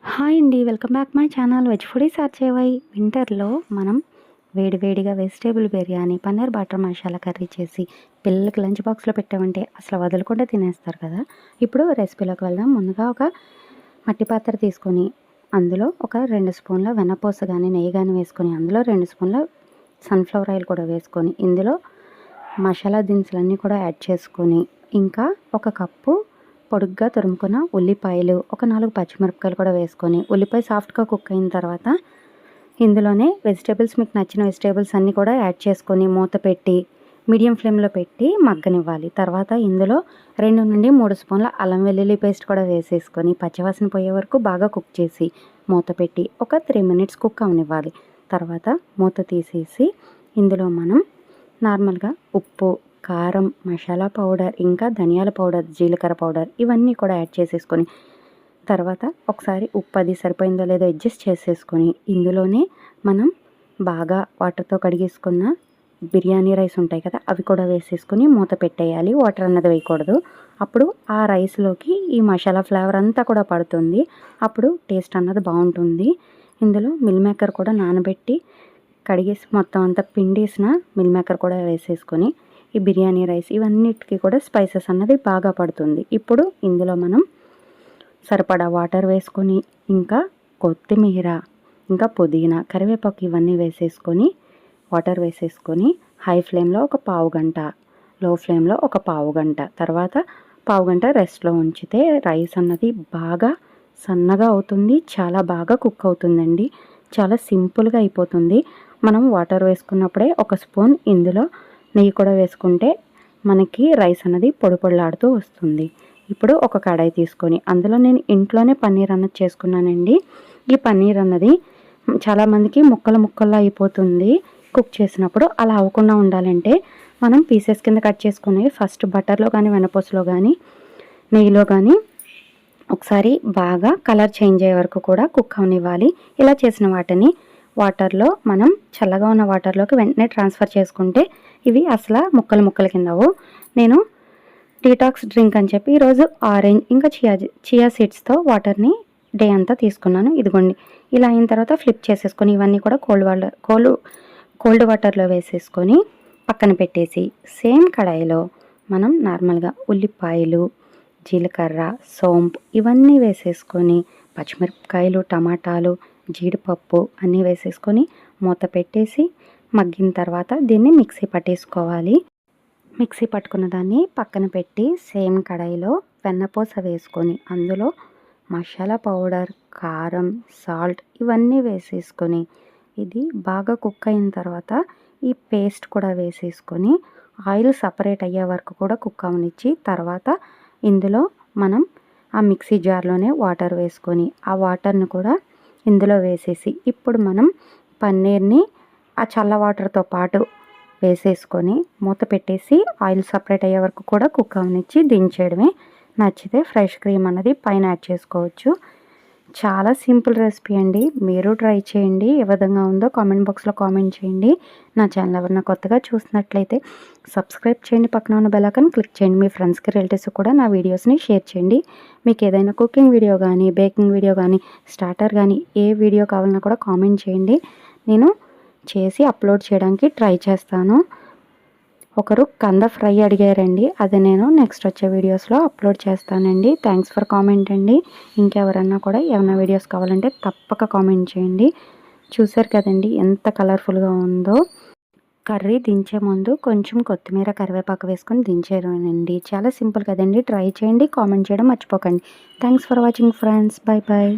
Hi అండి, welcome back my channel veg foodies ఆర్చేవై. వింటర్లో మనం వేడివేడిగా vegetable biryani, paneer butter masala curry చేసి పిల్లలకి లంచ్ బాక్స్లో పెట్టామంటే అసలు వదలకుండా తినేస్తారు కదా. ఇప్పుడు రెసిపీలోకి వెళ్దాం. ముందుగా ఒక మట్టి పాత్ర తీసుకొని అందులో ఒక 2 స్పూన్ల వెన్నపూస కానీ నెయ్యి కానీ వేసుకొని, అందులో 2 స్పూన్ల సన్ఫ్లవర్ ఆయిల్ కూడా వేసుకొని, ఇందులో మసాలా దినుసులన్నీ కూడా యాడ్ చేసుకొని, ఇంకా ఒక కప్పు పొడుగ్గా తురుముకున్న ఉల్లిపాయలు, ఒక 4 పచ్చిమిరపకాయలు కూడా వేసుకొని, ఉల్లిపాయ సాఫ్ట్గా కుక్ అయిన తర్వాత ఇందులోనే వెజిటేబుల్స్, మీకు నచ్చిన వెజిటేబుల్స్ అన్నీ కూడా యాడ్ చేసుకొని మూత పెట్టి మీడియం ఫ్లేమ్లో పెట్టి మగ్గనివ్వాలి. తర్వాత ఇందులో 2 నుండి 3 స్పూన్ల అల్లం వెల్లుల్లి పేస్ట్ కూడా వేసేసుకొని పచ్చివాసన పోయే వరకు బాగా కుక్ చేసి మూత పెట్టి ఒక 3 మినిట్స్ కుక్ అవనివ్వాలి. తర్వాత మూత తీసేసి ఇందులో మనం నార్మల్గా ఉప్పు, కారం, మసాలా పౌడర్, ఇంకా ధనియాల పౌడర్, జీలకర్ర పౌడర్ ఇవన్నీ కూడా యాడ్ చేసేసుకొని, తర్వాత ఒకసారి ఉప్పు అది సరిపోయిందో లేదో అడ్జస్ట్ చేసేసుకొని ఇందులోనే మనం బాగా వాటర్తో కడిగేసుకున్న బిర్యానీ రైస్ ఉంటాయి కదా, అవి కూడా వేసేసుకొని మూత పెట్టేయాలి. వాటర్ అన్నది వేయకూడదు. అప్పుడు ఆ రైస్లోకి ఈ మసాలా ఫ్లేవర్ అంతా కూడా పడుతుంది. అప్పుడు టేస్ట్ అన్నది బాగుంటుంది. ఇందులో మిల్ మేకర్ కూడా నానబెట్టి కడిగేసి మొత్తం అంతా పిండేసిన మిల్ మేకర్ కూడా వేసేసుకొని ఈ బిర్యానీ రైస్ ఇవన్నిటికీ కూడా స్పైసెస్ అన్నది బాగా పడుతుంది. ఇప్పుడు ఇందులో మనం సరిపడా వాటర్ వేసుకొని, ఇంకా కొత్తిమీర, ఇంకా పుదీనా, కరివేపాకు ఇవన్నీ వేసేసుకొని వాటర్ వేసేసుకొని హై ఫ్లేమ్లో ఒక పావు గంట, లో ఫ్లేమ్లో ఒక పావు గంట, తర్వాత పావు గంట రెస్ట్లో ఉంచితే రైస్ అన్నది బాగా సన్నగా అవుతుంది. చాలా బాగా కుక్ అవుతుందండి. చాలా సింపుల్గా అయిపోతుంది. మనం వాటర్ వేసుకున్నప్పుడే ఒక స్పూన్ ఇందులో నెయ్యి కూడా వేసుకుంటే మనకి రైస్ అనేది పొడి పొడిలాడుతూ వస్తుంది. ఇప్పుడు ఒక కడాయి తీసుకొని అందులో నేను ఇంట్లోనే పన్నీర్ అన్నది చేసుకున్నానండి. ఈ పన్నీర్ అన్నది చాలామందికి ముక్కలు అయిపోతుంది కుక్ చేసినప్పుడు. అలా అవ్వకుండా ఉండాలంటే మనం పీసెస్ కింద కట్ చేసుకుని ఫస్ట్ బటర్లో కానీ వెన్నపూసలో కానీ నెయ్యిలో కానీ ఒకసారి బాగా కలర్ చేంజ్ అయ్యే వరకు కూడా కుక్ అవనివ్వాలి. ఇలా చేసిన వాటిని వాటర్లో మనం చల్లగా ఉన్న వాటర్లోకి వెంటనే ట్రాన్స్ఫర్ చేసుకుంటే ఇవి అసలు ముక్కలు కిందవు. నేను డీటాక్స్ డ్రింక్ అని చెప్పి ఈరోజు ఆరెంజ్ ఇంకా చియా సీడ్స్తో వాటర్ని డే అంతా తీసుకున్నాను. ఇదిగోండి ఇలా అయిన తర్వాత ఫ్లిప్ చేసేసుకొని ఇవన్నీ కూడా కోల్డ్ వాటర్లో వేసేసుకొని పక్కన పెట్టేసి సేమ్ కడాయిలో మనం నార్మల్గా ఉల్లిపాయలు, జీలకర్ర, సోంపు ఇవన్నీ వేసేసుకొని పచ్చిమిరపకాయలు, టమాటాలు, జీడిపప్పు అన్నీ వేసేసుకొని మూత పెట్టేసి మగ్గిన తర్వాత దీన్ని మిక్సీ పట్టేసుకోవాలి. మిక్సీ పట్టుకున్న దాన్ని పక్కన పెట్టి సేమ్ కడాయిలో వెన్నపూస వేసుకొని అందులో మసాలా పౌడర్, కారం, సాల్ట్ ఇవన్నీ వేసేసుకొని ఇది బాగా కుక్ అయిన తర్వాత ఈ పేస్ట్ కూడా వేసేసుకొని ఆయిల్ సపరేట్ అయ్యే వరకు కూడా కుక్ అవనిచ్చి, తర్వాత ఇందులో మనం ఆ మిక్సీ జార్లోనే వాటర్ వేసుకొని ఆ వాటర్ని కూడా ఇందులో వేసేసి ఇప్పుడు మనం పన్నీర్ని ఆ చల్ల వాటర్తో పాటు వేసేసుకొని మూత పెట్టేసి ఆయిల్ సపరేట్ అయ్యే వరకు కూడా కుక్ అవనిచ్చి దించేయడమే. నచ్చితే ఫ్రెష్ క్రీమ్ అన్నది పైన యాడ్ చేసుకోవచ్చు. చాలా సింపుల్ రెసిపీ అండి. మీరు ట్రై చేయండి. ఏ విధంగా ఉందో కామెంట్ బాక్స్లో కామెంట్ చేయండి. నా ఛానల్ ఎవరైనా కొత్తగా చూసినట్లయితే సబ్స్క్రైబ్ చేయండి, పక్కన ఉన్న బెల్ ఐకాన్ క్లిక్ చేయండి. మీ ఫ్రెండ్స్కి, రిలేటివ్స్కి కూడా నా వీడియోస్ని షేర్ చేయండి. మీకు ఏదైనా కుకింగ్ వీడియో కానీ, బేకింగ్ వీడియో కానీ, స్టార్టర్ కానీ ఏ వీడియో కావాలన్నా కూడా కామెంట్ చేయండి. నేను చేసి అప్లోడ్ చేయడానికి ట్రై చేస్తాను. ఒకరు కంద ఫ్రై అడిగారండి, అది నేను నెక్స్ట్ వచ్చే వీడియోస్లో అప్లోడ్ చేస్తానండి. థ్యాంక్స్ ఫర్ కామెంట్ అండి. ఇంకెవరన్నా కూడా ఏమైనా వీడియోస్ కావాలంటే తప్పక కామెంట్ చేయండి. చూసారు కదండి ఎంత కలర్ఫుల్గా ఉందో. కర్రీ దించే ముందు కొంచెం కొత్తిమీర, కరివేపాకు వేసుకొని దించేయనండి. చాలా సింపుల్ కదండి. ట్రై చేయండి, కామెంట్ చేయడం మర్చిపోకండి. Thanks for watching friends. Bye bye.